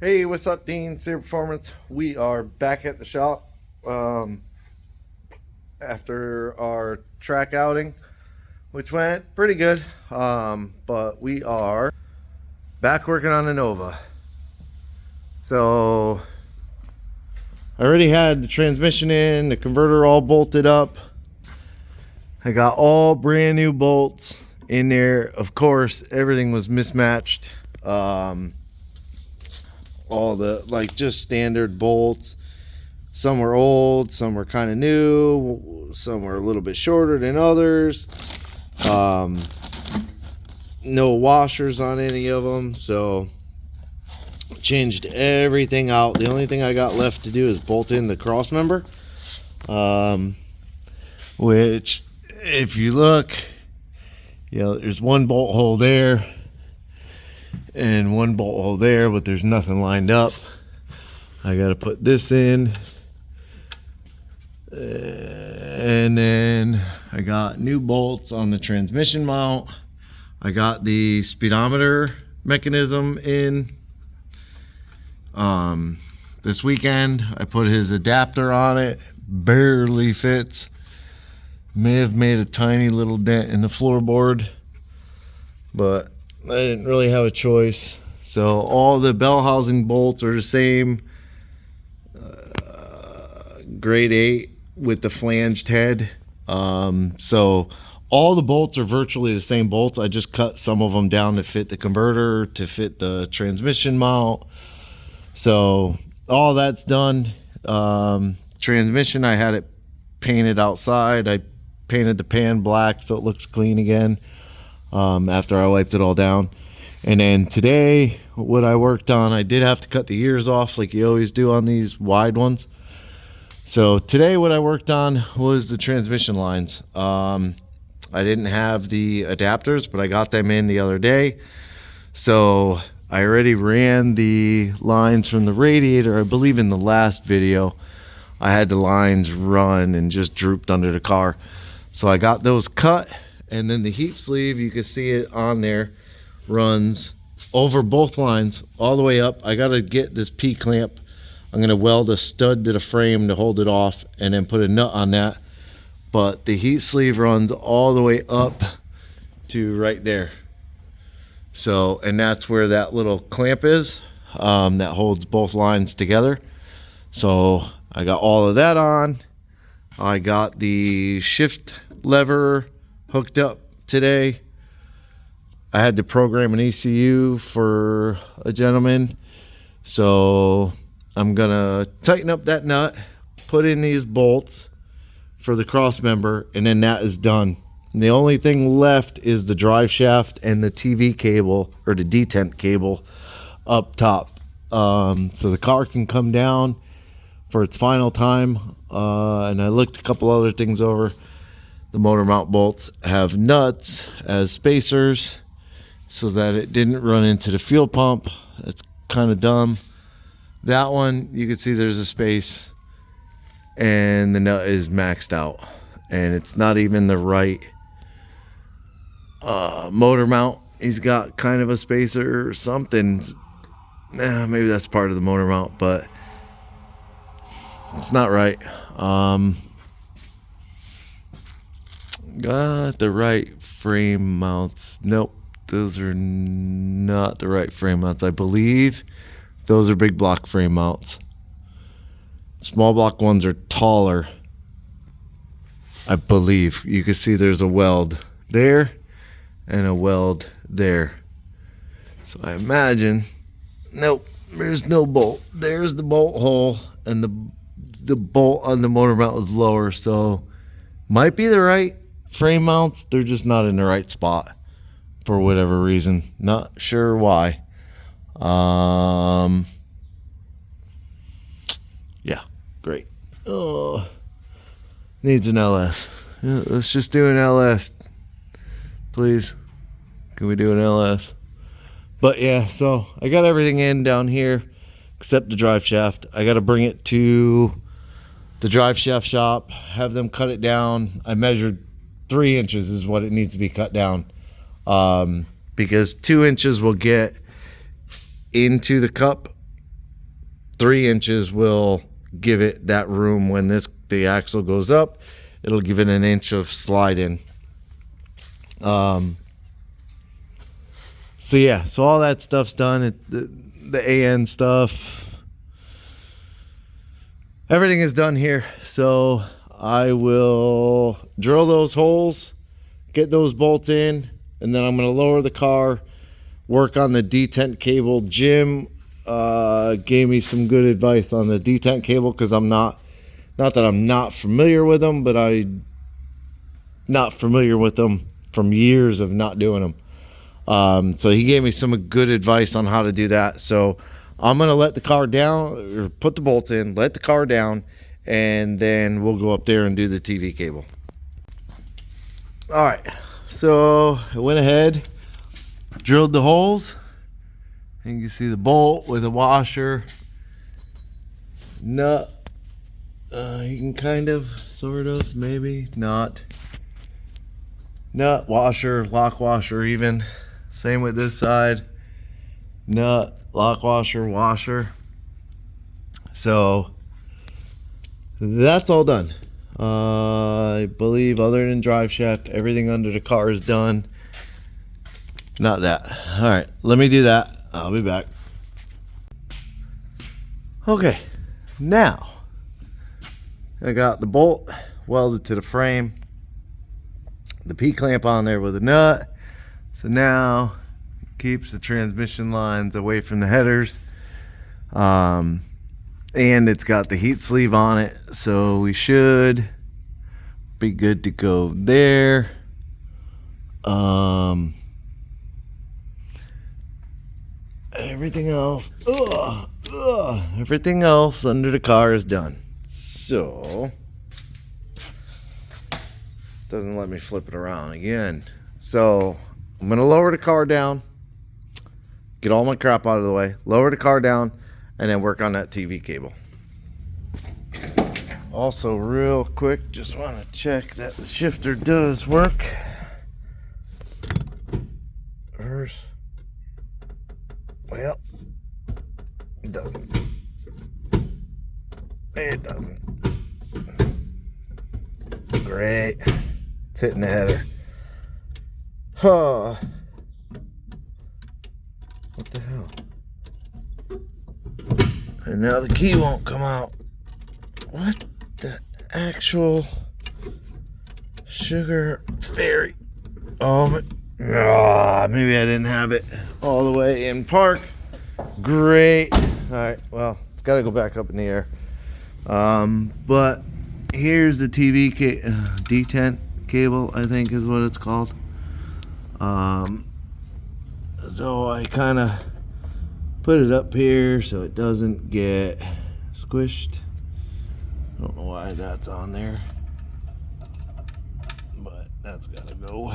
Hey, what's up, Dean? Saber Performance. We are back at the shop after our track outing, which went pretty good. But we are back working on the Nova. So I already had the transmission in, the converter all bolted up. I got all brand new bolts in there. Of course, everything was mismatched. All the just standard bolts. Some were old, some were kind of new, some were a little bit shorter than others. No washers on any of them, so changed everything out. The only thing I got left to do is bolt in the cross member, which if you look, there's one bolt hole there and one bolt hole there, but there's nothing lined up. I got to put this in, and then I got new bolts on the transmission mount. I got the speedometer mechanism in. This weekend I put his adapter on it. Barely fits. May have made a tiny little dent in the floorboard, but I didn't really have a choice. So all the bell housing bolts are the same, grade 8 with the flanged head. So all the bolts are virtually the same bolts. I just cut some of them down to fit the converter, to fit the transmission mount. So all that's done. Transmission, I had it painted outside. I painted the pan black so it looks clean again. After I wiped it all down. And then today, what I worked on, I did have to cut the ears off like you always do on these wide ones. So today what I worked on was the transmission lines. I didn't have the adapters, but I got them in the other day. So I already ran the lines from the radiator. I believe in the last video, I had the lines run and just drooped under the car. So I got those cut. And then the heat sleeve, you can see it on there, runs over both lines all the way up. I got to get this P-clamp. I'm going to weld a stud to the frame to hold it off and then put a nut on that. But the heat sleeve runs all the way up to right there. So, and that's where that little clamp is, that holds both lines together. So I got all of that on. I got the shift lever hooked up today. I had to program an ECU for a gentleman, so I'm gonna tighten up that nut, put in these bolts for the cross member, and then that is done. And the only thing left is the drive shaft and the TV cable, or the detent cable up top, so the car can come down for its final time. And I looked a couple other things over. The motor mount bolts have nuts as spacers so that it didn't run into the fuel pump. That's kind of dumb. That one, you can see there's a space and the nut is maxed out. And it's not even the right motor mount. He's got kind of a spacer or something. Maybe that's part of the motor mount, but it's not right. Got the right frame mounts. Nope, those are not the right frame mounts. I believe those are big block frame mounts. Small block ones are taller, I believe. You can see there's a weld there and a weld there. So I imagine, nope, there's no bolt. There's the bolt hole, and the bolt on the motor mount is lower, so might be the right frame mounts. They're just not in the right spot for whatever reason. Not sure why. Yeah, great. Oh, needs an LS. Yeah, let's just do an LS, please. Can we do an LS? But yeah, so I got everything in down here except the drive shaft. I got to bring it to the drive shaft shop, have them cut it down. I measured 3 inches is what it needs to be cut down, because 2 inches will get into the cup 3 inches will give it that room. When the axle goes up, it'll give it an inch of slide in. So yeah, so all that stuff's done. The AN stuff, everything is done here. So I will drill those holes, get those bolts in, and then I'm going to lower the car, work on the detent cable. Jim gave me some good advice on the detent cable, because I'm not that I'm not familiar with them, but I'm not familiar with them from years of not doing them. So he gave me some good advice on how to do that. So I'm going to let the car down, or put the bolts in, let the car down, and then we'll go up there and do the TV cable. All right. So I went ahead, drilled the holes, and you can see the bolt with a washer, nut. You can kind of, sort of, maybe not. Nut, washer, lock washer even. Same with this side. Nut, lock washer, washer. So that's all done. I believe other than drive shaft, everything under the car is done. Not that. All right, let me do that. I'll be back. Okay, now I got the bolt welded to the frame, the P-clamp on there with a nut. So now it keeps the transmission lines away from the headers. And it's got the heat sleeve on it, so we should be good to go there. Everything else, everything else under the car is done. So doesn't let me flip it around again. So I'm gonna lower the car down, get all my crap out of the way, lower the car down, and then work on that TV cable. Also, real quick, just want to check that the shifter does work. Reverse. Well, it doesn't. It doesn't. Great. It's hitting the header. Huh. What the hell? And now the key won't come out. What the actual sugar fairy? Oh, maybe I didn't have it all the way in park. Great. All right, well, it's got to go back up in the air. But here's the TV detent cable, I think is what it's called. So I kind of put it up here so it doesn't get squished. I don't know why that's on there, but that's gotta go.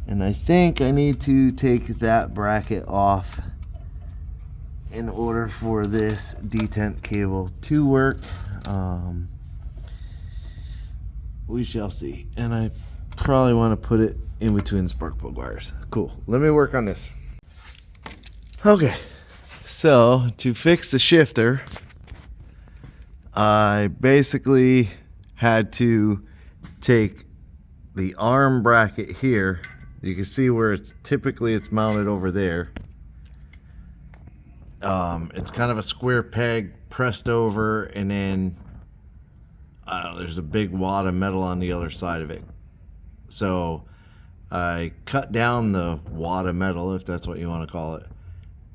And I think I need to take that bracket off in order for this detent cable to work. We shall see. And I probably want to put it in between spark plug wires. Cool. Let me work on this. Okay. So to fix the shifter, I basically had to take the arm bracket here. You can see where it's mounted over there. It's kind of a square peg pressed over, and then there's a big wad of metal on the other side of it. So I cut down the wad of metal, if that's what you want to call it,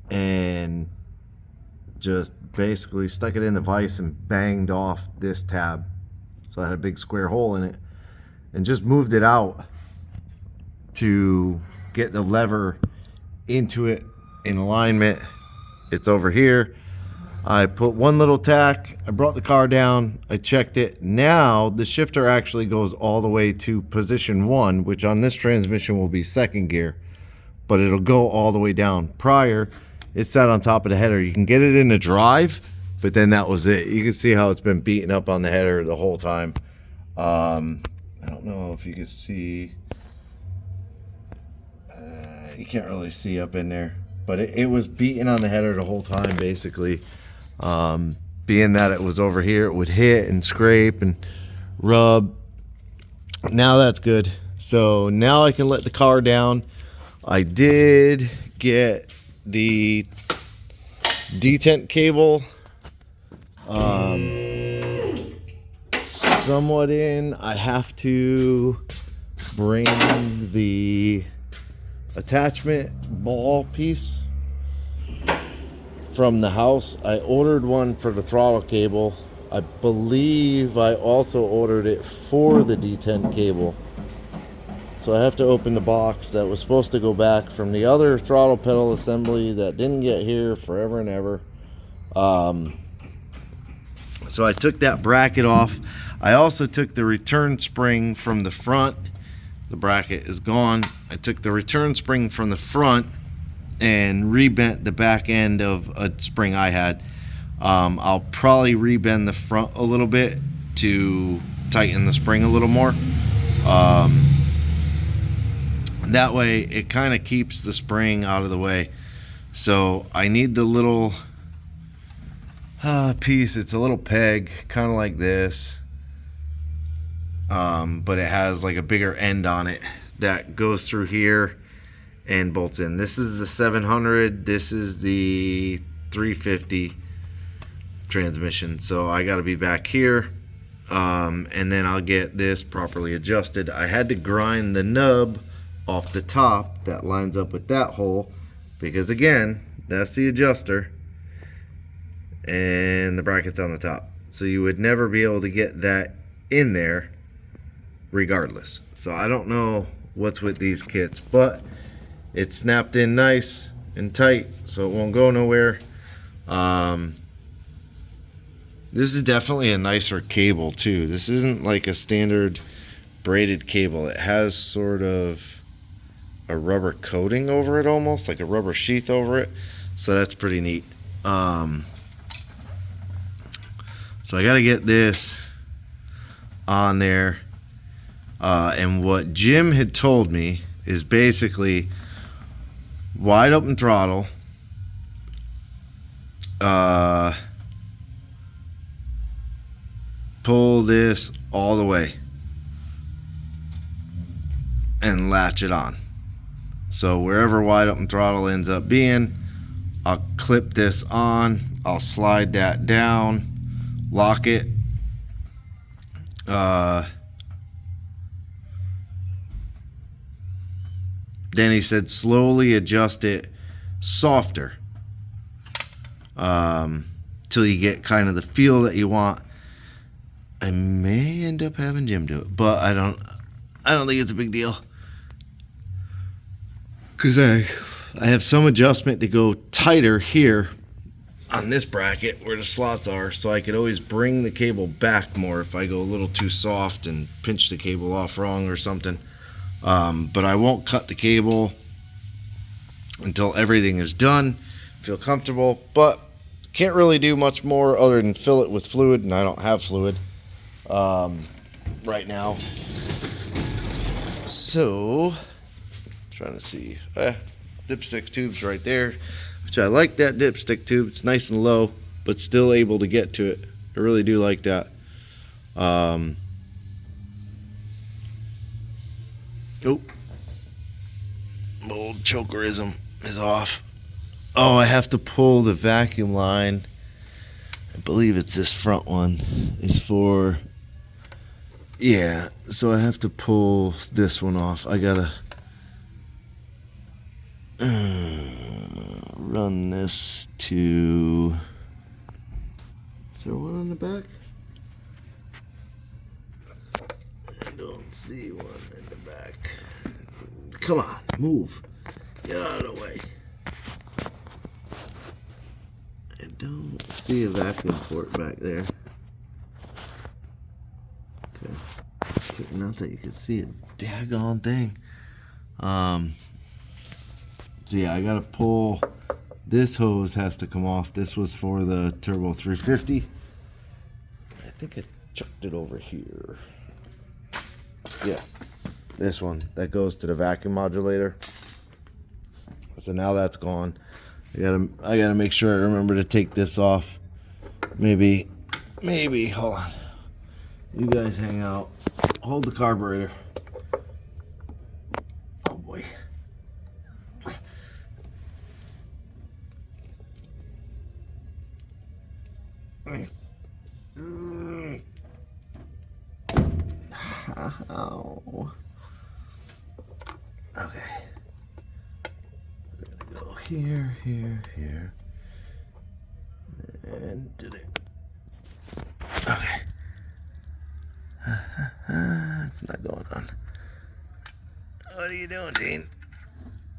and just basically stuck it in the vise and banged off this tab. So I had a big square hole in it, and just moved it out to get the lever into it in alignment. It's over here. I put one little tack, I brought the car down, I checked it. Now the shifter actually goes all the way to position 1, which on this transmission will be second gear, but it'll go all the way down. Prior, it sat on top of the header. You can get it in the drive, but then that was it. You can see how it's been beaten up on the header the whole time. I don't know if you can see. You can't really see up in there, but it was beaten on the header the whole time, basically. Being that it was over here, it would hit and scrape and rub. Now that's good. So now I can let the car down. I did get the detent cable somewhat in. I have to bring the attachment ball piece from the house. I ordered one for the throttle cable. I believe I also ordered it for the detent cable. So I have to open the box that was supposed to go back from the other throttle pedal assembly that didn't get here forever and ever. So I took that bracket off. I also took the return spring from the front. The bracket is gone. I took the return spring from the front and rebent the back end of a spring I had. I'll probably rebend the front a little bit to tighten the spring a little more. That way it kind of keeps the spring out of the way. So I need the little piece. It's a little peg, kind of like this, but it has like a bigger end on it that goes through here and bolts in. This is the 700, this is the 350 transmission. So I got to be back here, and then I'll get this properly adjusted. I had to grind the nub off the top that lines up with that hole, because again, that's the adjuster and the bracket's on the top, so you would never be able to get that in there regardless. So I don't know what's with these kits, but it's snapped in nice and tight, so it won't go nowhere. This is definitely a nicer cable too. This isn't like a standard braided cable. It has sort of a rubber coating over it, almost like a rubber sheath over it, so that's pretty neat. So I got to get this on there, and what Jim had told me is basically wide open throttle, pull this all the way and latch it on. So wherever wide open throttle ends up being, I'll clip this on, I'll slide that down, lock it. Then he said slowly adjust it softer till you get kind of the feel that you want. I may end up having Jim do it, but I don't think it's a big deal, because I have some adjustment to go tighter here on this bracket where the slots are, so I could always bring the cable back more if I go a little too soft and pinch the cable off wrong or something. But I won't cut the cable until everything is done. Feel comfortable, but can't really do much more other than fill it with fluid, and I don't have fluid right now. So trying to see, dipstick tube's right there, which I like that dipstick tube. It's nice and low, but still able to get to it. I really do like that. Oh, old chokerism is off. Oh, I have to pull the vacuum line. I believe it's this front one is for, yeah, so I have to pull this one off. I gotta run this to, is there one on the back? I don't see one in the back. Come on, move. Get out of the way. I don't see a vacuum port back there. Okay. Not that you can see a daggone thing. So yeah, I gotta pull. This hose has to come off. This was for the Turbo 350. I think I chucked it over here. Yeah, this one that goes to the vacuum modulator. So now that's gone. I gotta make sure I remember to take this off Maybe, hold on. You guys hang out. Hold the carburetor. Oh boy. Ow. Okay. We're gonna go here, here. And did it. Okay. It's not going on. What are you doing, Dean?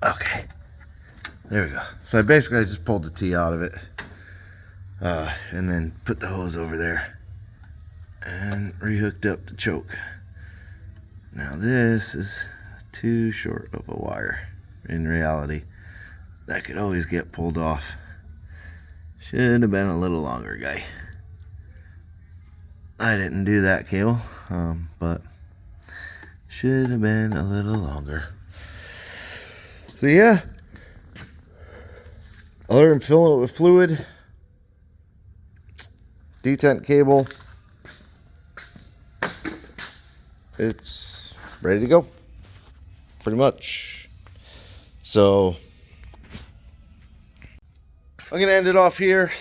Okay. There we go. So I just pulled the T out of it. And then put the hose over there. And rehooked up the choke. Now this is too short of a wire. In reality, that could always get pulled off. Should have been a little longer, guy. I didn't do that cable, but should have been a little longer. So yeah, other than filling it with fluid, detent cable, it's ready to go, pretty much. So I'm gonna end it off here.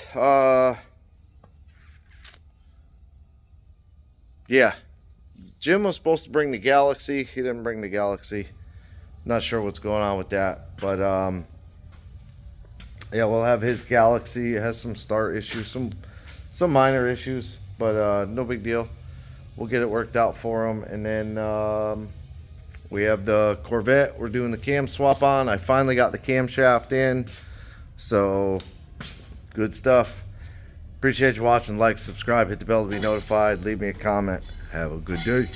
Yeah, Jim was supposed to bring the Galaxy. He didn't bring the Galaxy. Not sure what's going on with that, but yeah, we'll have his Galaxy. It has some start issues, some minor issues, but no big deal. We'll get it worked out for him. And then we have the Corvette we're doing the cam swap on. I finally got the camshaft in, so good stuff. Appreciate you watching. Like, subscribe, hit the bell to be notified. Leave me a comment. Have a good day.